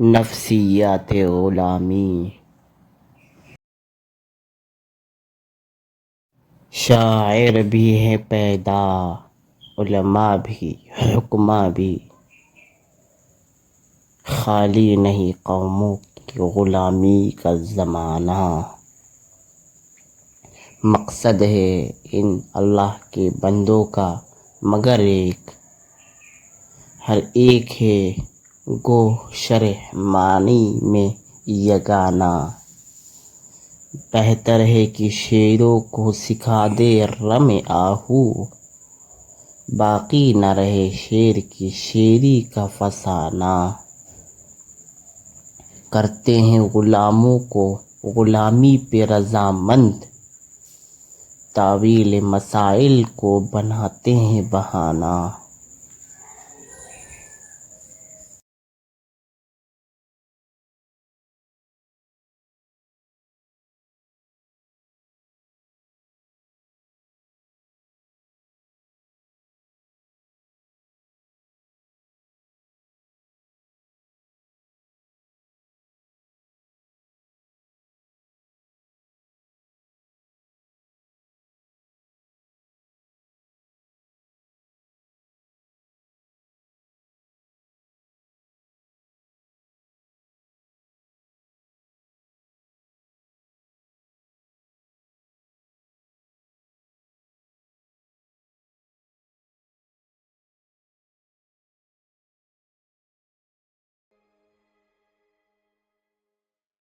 नफ्सियात ग़ुलामी। शायर भी है पैदा, उलमा भी, हुक्मा भी, खाली नहीं कौमों की ग़ुलामी का ज़माना। मकसद है इन अल्लाह के बंदों का मगर एक, हर एक है गोह शरह मानी में यगाना। बेहतर है कि शेरों को सिखा दे रमे आहू, बाकी न रहे शेर की शेरी का फसाना। करते हैं ग़ुलामों को ग़ुलामी पे रज़ामंद, तावील मसाइल को बनाते हैं बहाना।